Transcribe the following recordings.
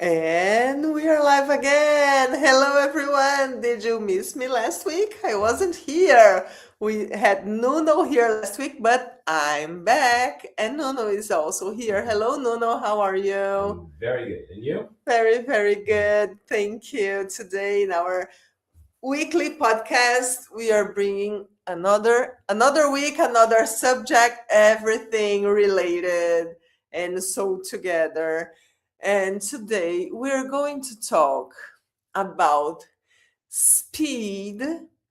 And we are live again. Hello, everyone. Did you miss me last week? I wasn't here. We had Nuno here last week, but I'm back, and Nuno is also here. Hello, Nuno. How are you? I'm very good. And you? Very, very good. Thank you. Today in our weekly podcast, we are bringing another week, another subject, everything related and so together. And today we're going to talk about speed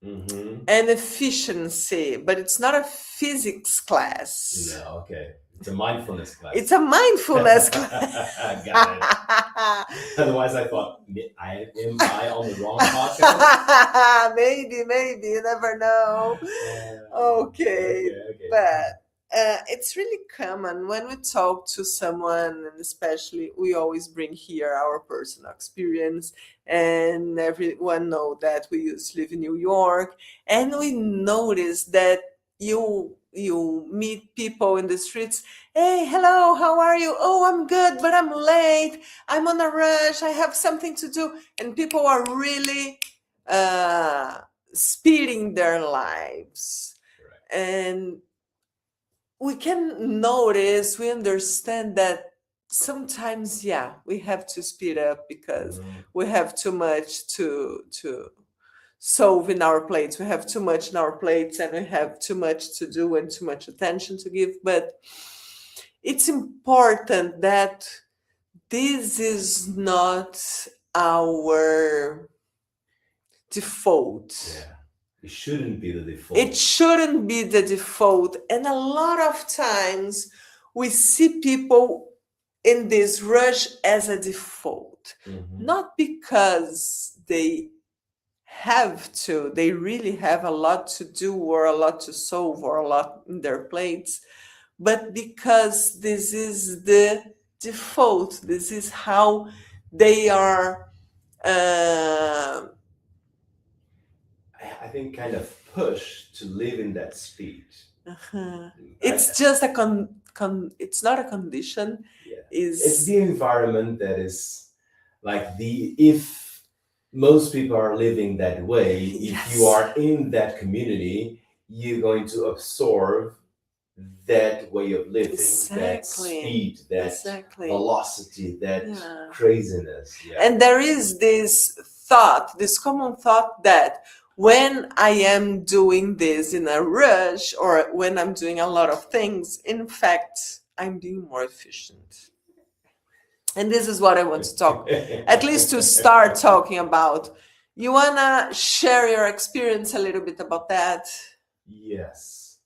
Mm-hmm. and efficiency, but it's not a physics class. No, okay. It's a mindfulness class. It's a mindfulness class. Got it. Otherwise, I thought, am I on the wrong podcast? Maybe, you never know. Okay, Okay. but it's really common when we talk to someone, and especially we always bring here our personal experience, and everyone know that we used to live in New York, and we notice that you meet people in the streets. Hey, hello, how are you? Oh, I'm good, but I'm late. I'm on a rush. I have something to do, and people are really speeding their lives. Correct. And we can notice, we understand that sometimes, yeah, we have to speed up because we have too much to solve in our plates. We have too much in our plates, and we have too much to do and too much attention to give. But it's important that this is not our default. Yeah. It shouldn't be the default. It shouldn't be the default. And a lot of times we see people in this rush as a default, not because they have to, they really have a lot to do or a lot to solve or a lot in their plates, but because this is the default. This is how they are. I think kind of push to live in that speed. It's just a it's not a condition. Yeah. It's It's the environment that is like if most people are living that way, if you Yes. are in that community, you're going to absorb that way of living, that Exactly. speed, that Exactly. velocity, that Yeah. craziness. Yeah. And there is this thought, this common thought that when I am doing this in a rush or when I'm doing a lot of things, in fact, I'm being more efficient. And this is what I want to talk, at least to start talking about. You want to share your experience a little bit about that? Yes.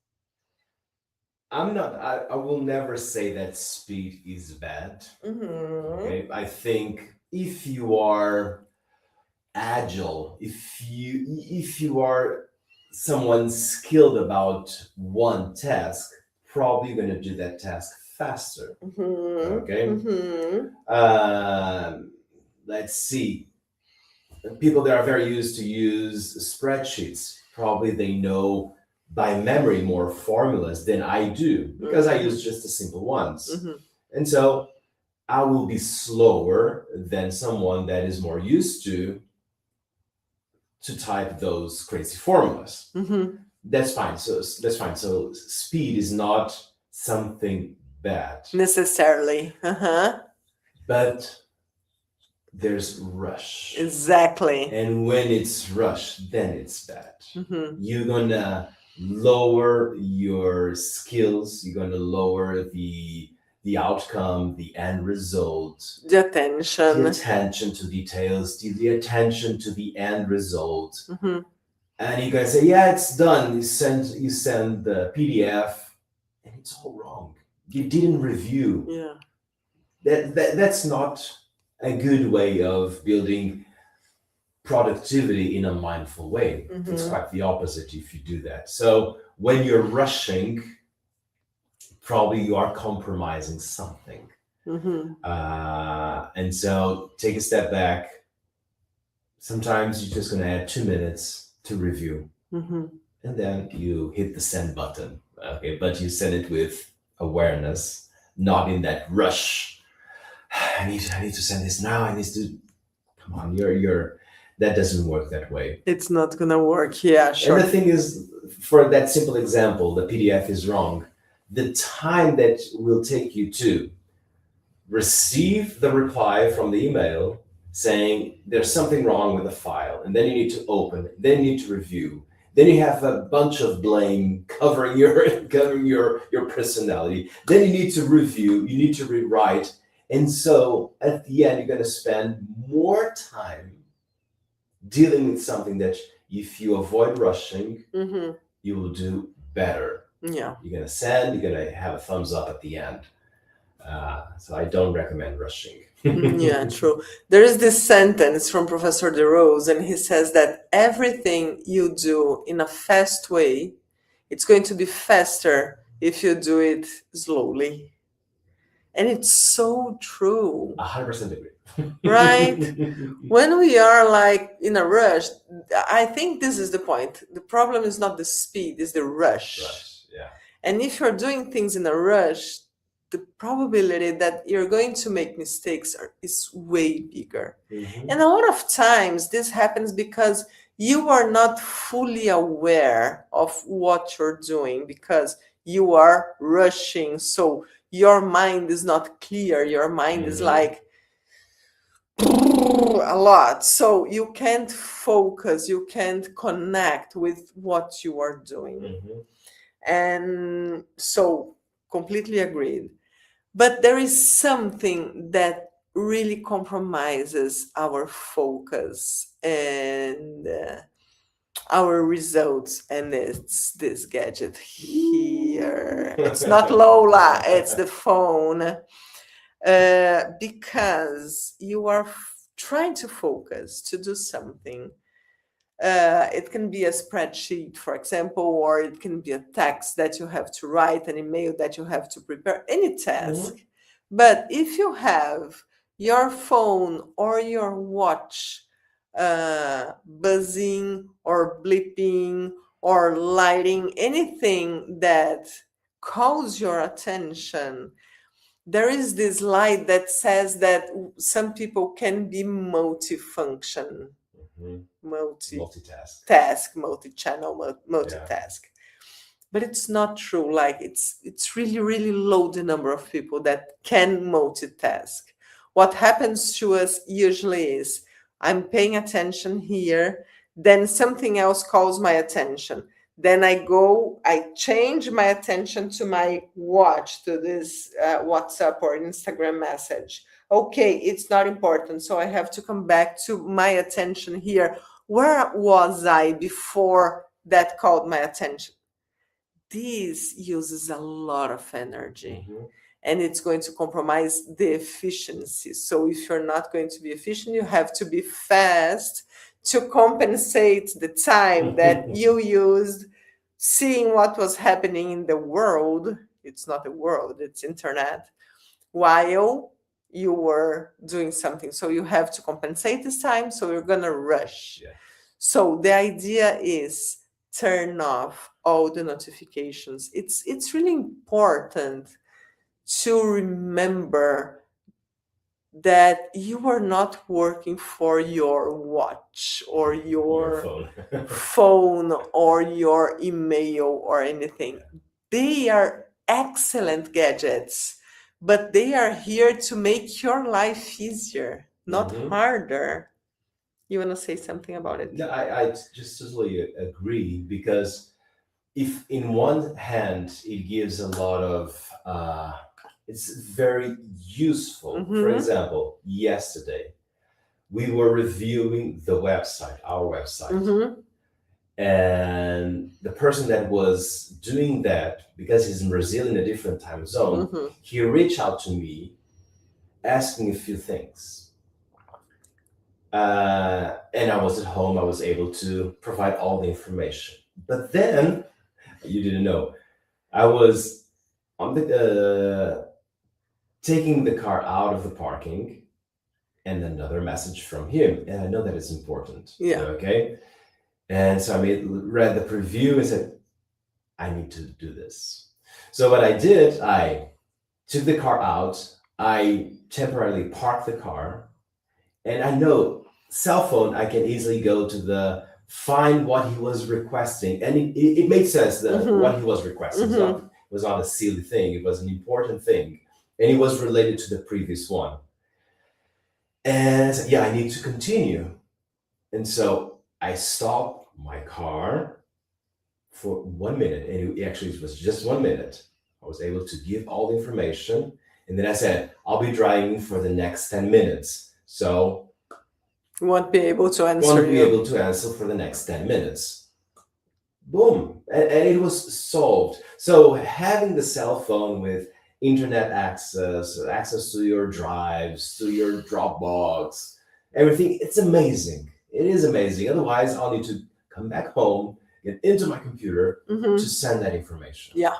I will never say that speed is bad. Okay. I think if you are agile, if you are someone skilled about one task, probably going to do that task faster. Okay. Let's see. People that are very used to use spreadsheets, probably they know by memory more formulas than I do because I use just the simple ones. And so I will be slower than someone that is more used to type those crazy formulas. That's fine. So that's fine. So speed is not something bad Necessarily. but there's rush. Exactly. And when it's rush, then it's bad. You're gonna lower your skills. You're gonna lower the outcome, the end result, The attention, the attention to details, the attention to the end result. And you guys say, yeah, it's done. You send the PDF, and it's all wrong. You didn't review. Yeah. That's not a good way of building productivity in a mindful way. It's quite the opposite if you do that. So when you're rushing, probably you are compromising something. And so take a step back. Sometimes you're just going to add 2 minutes to review. And then you hit the send button. Okay, but you send it with awareness, not in that rush. I need to send this now. I need to. Come on, you're. That doesn't work that way. It's not gonna work. Yeah, And the sure. thing is, for that simple example, the PDF is wrong. The time that will take you to receive the reply from the email saying there's something wrong with the file, and then you need to open it, then you need to review, then you have a bunch of blame covering your covering your personality, then you need to review, you need to rewrite, and so at the end you're going to spend more time dealing with something that if you avoid rushing, you will do better. Yeah. You're going to send, you're going to have a thumbs up at the end. So I don't recommend rushing. Yeah, true. There is this sentence from Professor DeRose, and he says that everything you do in a fast way, it's going to be faster if you do it slowly. And it's so true. 100% agree. Right? When we are like in a rush, I think this is the point. The problem is not the speed, it's the rush. Yeah. And if you're doing things in a rush, the probability that you're going to make mistakes is way bigger. And a lot of times this happens because you are not fully aware of what you're doing because you are rushing. So your mind is not clear. Your mind is like a lot. So you can't focus, you can't connect with what you are doing. And so completely agreed. But there is something that really compromises our focus and our results, and it's this gadget here. It's not Lola, it's the phone. Because you are trying to focus to do something. It can be a spreadsheet, for example, or it can be a text that you have to write, an email that you have to prepare, any task. But if you have your phone or your watch buzzing or blipping or lighting, anything that calls your attention, there is this light that says that some people can be multifunction, multitask, multi-channel, multitask. But it's not true. Like it's really, really low the number of people that can multitask. What happens to us usually is I'm paying attention here, then something else calls my attention. Then I change my attention to my watch, to this WhatsApp or Instagram message. Okay, it's not important. So I have to come back to my attention here. Where was I before that called my attention? This uses a lot of energy. And it's going to compromise the efficiency. So if you're not going to be efficient, you have to be fast to compensate the time that you used seeing what was happening in the world. It's not the world, it's internet, while you were doing something. So you have to compensate this time, so you're gonna rush. So the idea is turn off all the notifications. It's really important to remember that you are not working for your watch or your phone or your email or anything. They are excellent gadgets, but they are here to make your life easier, not harder. You want to say something about it? No, I just totally agree, because if in one hand it gives a lot of it's very useful. For example, yesterday we were reviewing the website, our website, and the person that was doing that, because he's in Brazil in a different time zone, he reached out to me asking a few things. And I was at home, I was able to provide all the information. But then, you didn't know, I was on the taking the car out of the parking, and another message from him, and I know that it's important. Okay. And so I read the preview and said, I need to do this. So what I did, I took the car out, I temporarily park the car, and I know cell phone, I can easily go to the find what he was requesting, and it made sense that what he was requesting was not a silly thing. It was an important thing, and it was related to the previous one. And I said, yeah, I need to continue. And so I stopped my car for 1 minute, and it was just 1 minute. I was able to give all the information, and then I said, I'll be driving for the next 10 minutes. So won't be able to answer won't be you. able to answer for the next 10 minutes. Boom. And it was solved. So having the cell phone with internet access to your drives, to your Dropbox, everything, it's amazing. It is amazing. Otherwise, I'll need to come back home, get into my computer to send that information. Yeah.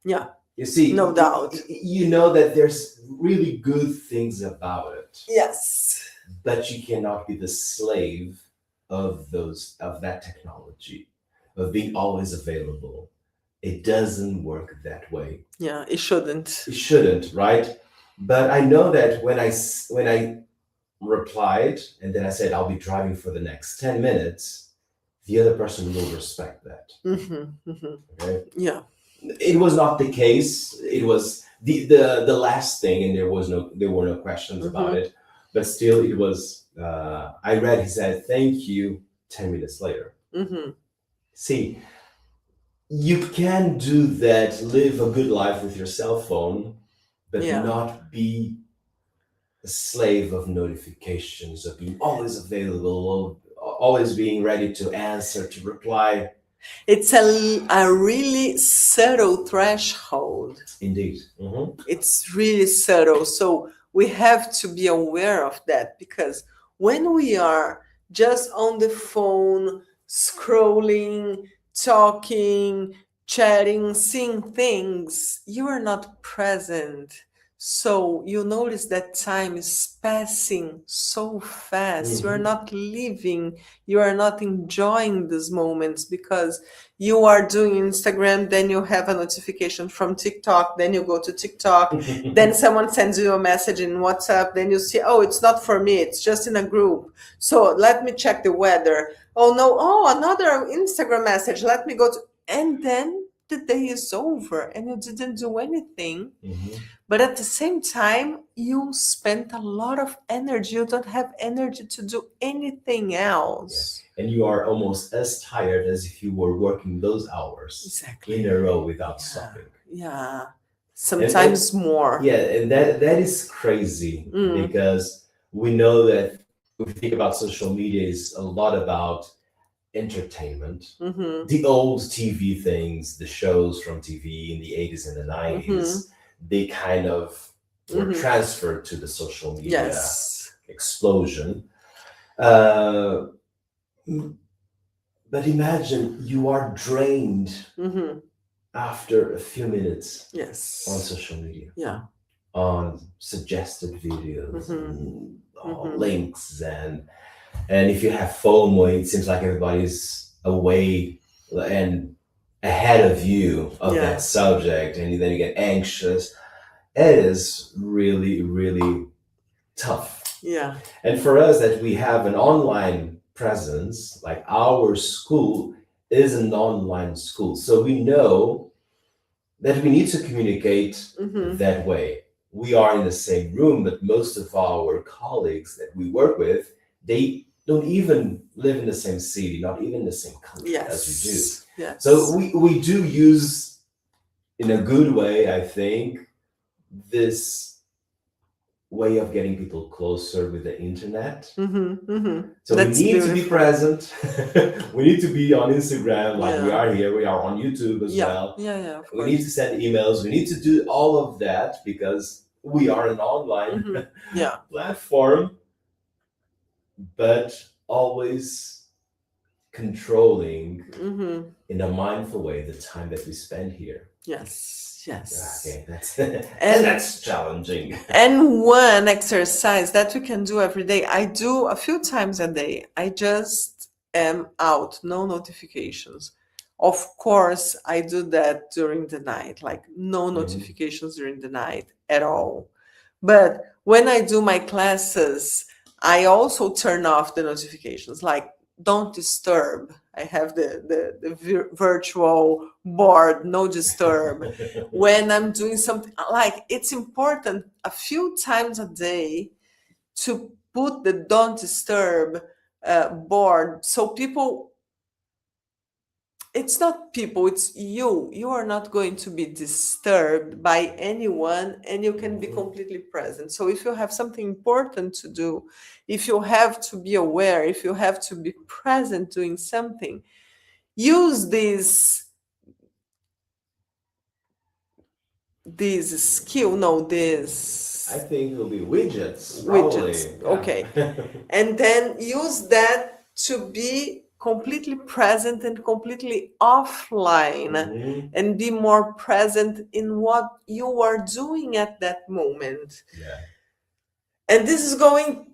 Yeah. You see, no doubt. You know that there's really good things about it. Yes. But you cannot be the slave of that technology, of being always available. It doesn't work that way. Yeah, it shouldn't. It shouldn't, right? But I know that when I replied and then I said I'll be driving for the next 10 minutes, the other person will respect that. Okay? Yeah. It was not the case. It was the last thing, and there were no questions about it. But still, it was. I read. He said, "Thank you." 10 minutes later. See, you can do that. Live a good life with your cell phone, but not be a slave of notifications, of being always available, always being ready to answer, to reply. It's a really subtle threshold. Indeed. It's really subtle. So we have to be aware of that, because when we are just on the phone, scrolling, talking, chatting, seeing things, you are not present. So you notice that time is passing so fast. You are not living, you are not enjoying these moments, because you are doing Instagram, then you have a notification from TikTok, then you go to TikTok, then someone sends you a message in WhatsApp, then you see, oh, it's not for me, it's just in a group. So let me check the weather. Oh no, oh, another Instagram message, let me go to, and then the day is over and you didn't do anything. But at the same time, you spent a lot of energy. You don't have energy to do anything else. Yeah. And you are almost as tired as if you were working those hours in a row without stopping. Yeah. Sometimes more. Yeah, and that is crazy, because we know that if we think about social media, is a lot about entertainment. The old TV things, the shows from TV in the 80s and the 90s, they kind of were transferred to the social media explosion. But imagine you are drained after a few minutes on social media. Yeah. On suggested videos, and links, and if you have FOMO, it seems like everybody's away and ahead of you of that subject, and then you get anxious. It is really, really tough. Yeah. And for us, that we have an online presence, like our school is an online school, so we know that we need to communicate that way. We are in the same room, but most of our colleagues that we work with, they don't even live in the same city, not even the same country as we do. Yes. So we do use, in a good way, I think, this way of getting people closer with the internet. So that's we need to be present. We need to be on Instagram, like we are here. We are on YouTube as well. We need to send emails. We need to do all of that because we are an online platform, but always controlling in a mindful way the time that we spend here. Yes. Okay, that's challenging. And one exercise that we can do every day, I do a few times a day. I just am out, no notifications. Of course, I do that during the night, like no notifications during the night at all. But when I do my classes, I also turn off the notifications, like don't disturb. I have the virtual board, no disturb. When I'm doing something, like it's important a few times a day to put the don't disturb board, so people, it's not people, it's you are not going to be disturbed by anyone, and you can be completely present. So if you have something important to do, if you have to be aware, if you have to be present doing something, use this skill, no, I this think it'll be widgets, widgets, probably. okay, Yeah. and then use that to be completely present and completely offline, Mhm. and be more present in what you are doing at that moment. Yeah. And this is going,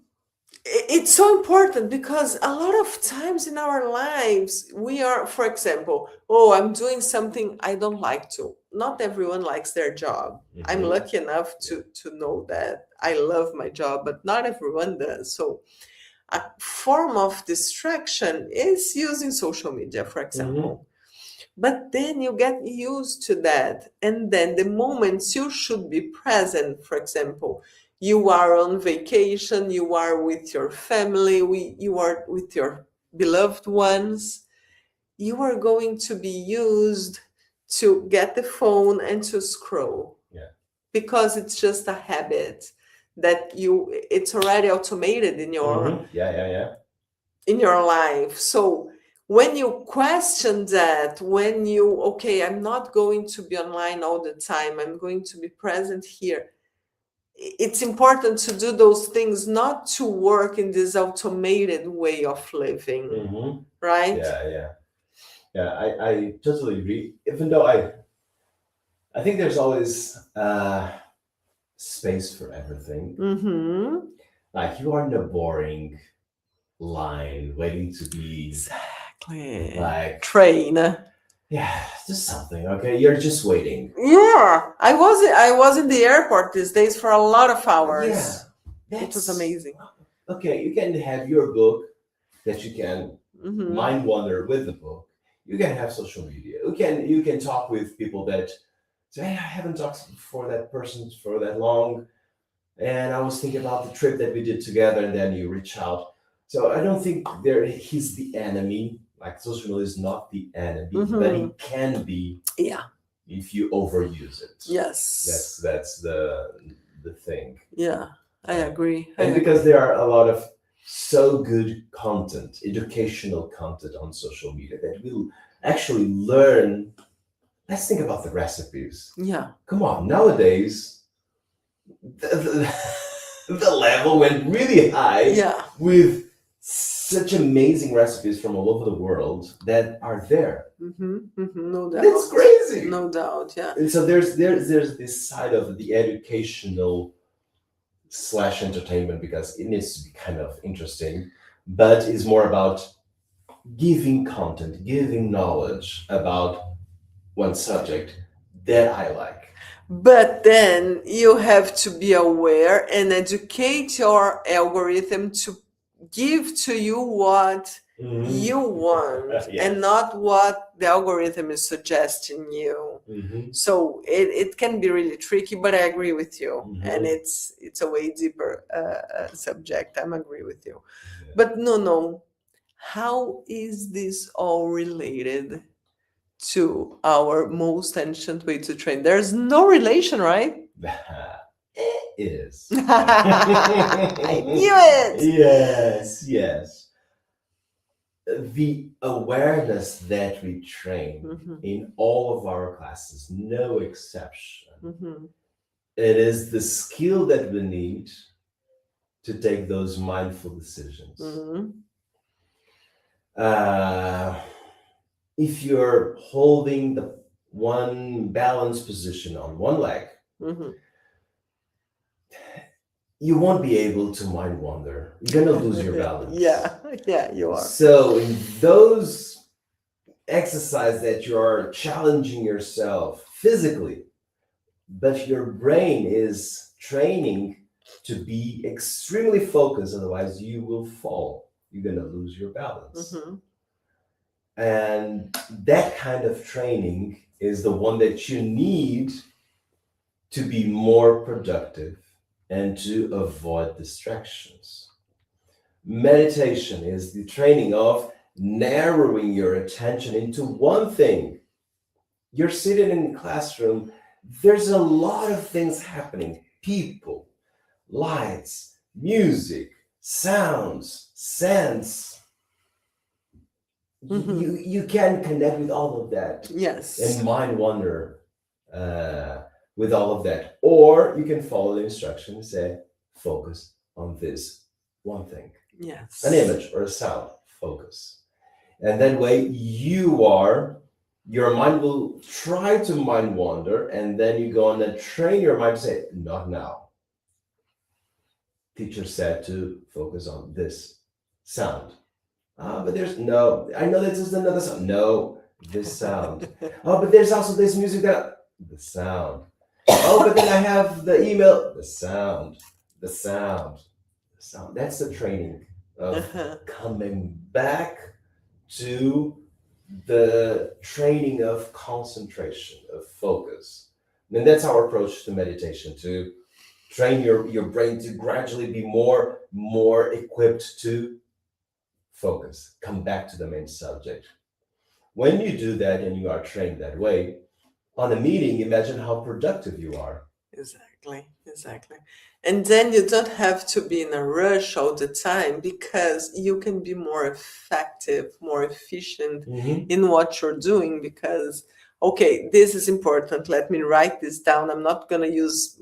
it's so important because a lot of times in our lives we are, for example, oh, I'm doing something I don't like to. Not everyone likes their job. I'm Mhm. lucky enough to know that I love my job, but not everyone does. So a form of distraction is using social media, for example. But then you get used to that. And then the moments you should be present, for example, you are on vacation, you are with your family, you are with your beloved ones, you are going to be used to get the phone and to scroll, Yeah. because it's just a habit that it's already automated in your Yeah, yeah, yeah. in your life. So when you question that, when you, okay, I'm not going to be online all the time, I'm going to be present here. It's important to do those things, not to work in this automated way of living, right? Yeah, yeah. Yeah, I totally agree. Even though I think there's always space for everything. Mm-hmm. Like you are in a boring line waiting to be Exactly. like, Train. yeah, just something. Okay, you're just waiting. Yeah, I was in the airport these days for a lot of hours. Yeah, It was that's amazing. okay. You can have your book that you can Mm-hmm. mind wander with the book. You can have social media. You can talk with people that say, hey, I haven't talked for that person for that long, and I was thinking about the trip that we did together, and then you reach out. So I don't think he's the enemy. Like social media is not the enemy, but he can be. Yeah. If you overuse it. Yes. That's the thing. Yeah, I agree. And because there are a lot of so good content, educational content on social media that will actually learn. Let's think about the recipes. Yeah. Come on, nowadays the level went really high. Yeah. With such amazing recipes from all over the world that are there. No doubt. That's crazy. No doubt. Yeah. And so there's this side of the educational slash entertainment, because it needs to be kind of interesting, but it's more about giving content, giving knowledge about one subject that I like. But then you have to be aware and educate your algorithm to give to you what you want Yes. and not what the algorithm is suggesting you. So it can be really tricky, but I agree with you. And it's a way deeper subject. I'm agree with you. Yeah. But no, how is this all related to our most ancient way to train? There's no relation, right? It is. I knew it. Yes, yes. The awareness that we train in all of our classes, no exception, it is the skill that we need to take those mindful decisions. If you're holding the one balanced position on one leg, you won't be able to mind wander. You're gonna lose your balance. Yeah, you are. So in those exercises that you are challenging yourself physically, but your brain is training to be extremely focused, otherwise you will fall. You're going to lose your balance. And that kind of training is the one that you need to be more productive and to avoid distractions. Meditation is the training of narrowing your attention into one thing. You're sitting in the classroom, there's a lot of things happening: people, lights, music, sounds, scents. You can connect with all of that. Yes. And mind wander with all of that. Or you can follow the instruction and say, focus on this one thing. Yes. An image or a sound, focus. And that way your mind will try to mind wander, and then you go on and train your mind to say, not now. Teacher said to focus on this sound. But there's no, I know that there's another sound. No, this sound. Oh, but there's also this music the sound. Oh, but then I have the email, the sound, the sound, the sound. That's the training of coming back to the training of concentration, of focus. And that's our approach to meditation, to train your brain to gradually be more equipped to focus, come back to the main subject. When you do that and you are trained that way, on a meeting, imagine how productive you are. Exactly. And then you don't have to be in a rush all the time, because you can be more effective, more efficient in what you're doing. Because, okay, this is important. Let me write this down. I'm not going to use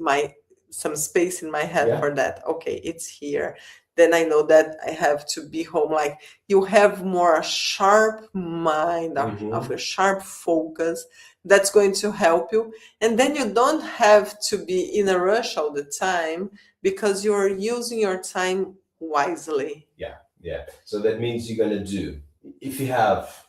some space in my head for that. Okay, it's here. Then I know that I have to be home. Like, you have more a sharp mind, of a sharp focus that's going to help you. And then you don't have to be in a rush all the time, because you're using your time wisely. Yeah. So that means you're going to do, if you have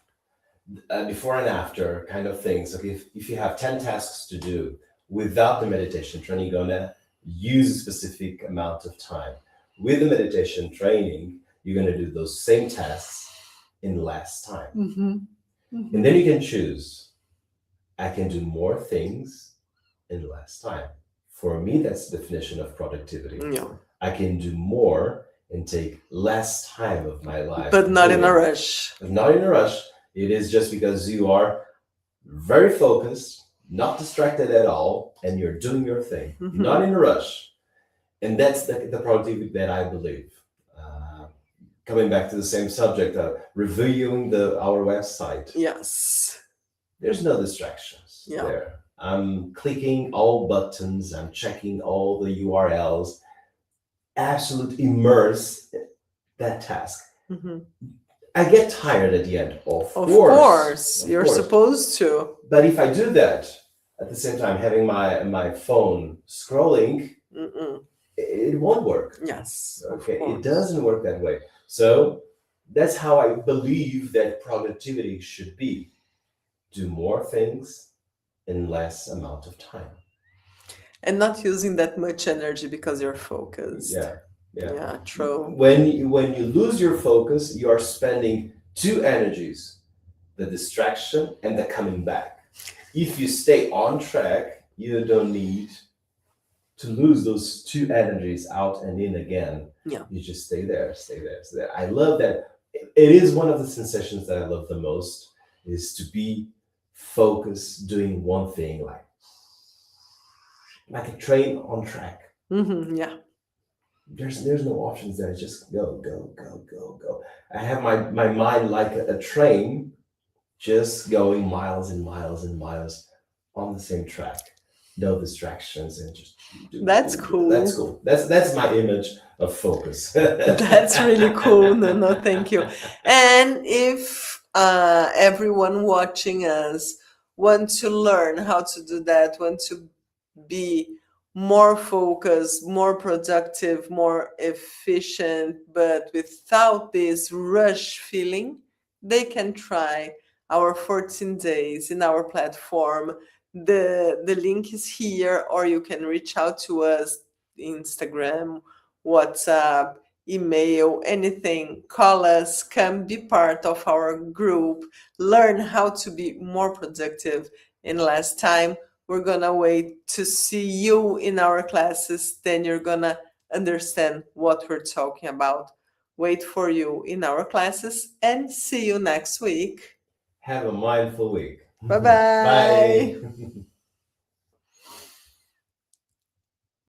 before and after kind of things, okay, if you have 10 tasks to do without the meditation training, you're going to use a specific amount of time. With the meditation training, you're going to do those same tasks in less time. And then you can choose, I can do more things in less time. For me, that's the definition of productivity. I can do more and take less time of my life. But not in a rush. Not in a rush. It is just because you are very focused, not distracted at all, and you're doing your thing, not in a rush. And that's the productivity that I believe. Coming back to the same subject, reviewing our website. Yes. There's no distractions there. I'm clicking all buttons. I'm checking all the URLs. Absolute immerse that task. I get tired at the end, of course. You're supposed to. But if I do that at the same time, having my phone scrolling, it won't work. Yes. Okay, it doesn't work that way. So that's how I believe that productivity should be. Do more things in less amount of time. And not using that much energy because you're focused. Yeah, true. When you lose your focus, you are spending two energies, the distraction and the coming back. If you stay on track, you don't need to lose those two energies out and in again. You just stay there. I love that. It is one of the sensations that I love the most, is to be focused doing one thing, like a train on track. There's no options there. Just go. I have my mind like a train, just going miles and miles and miles on the same track. No distractions, and just That's cool. That's cool. That's my image of focus. That's really cool. No, thank you. And if everyone watching us want to learn how to do that, want to be more focused, more productive, more efficient, but without this rush feeling, they can try our 14 days in our platform. The link is here, or you can reach out to us Instagram, WhatsApp, email, anything. Call us, come be part of our group, learn how to be more productive in less time. We're gonna wait to see you in our classes, then you're gonna understand what we're talking about. Wait for you in our classes and see you next week. Have a mindful week. Bye Bye. bye.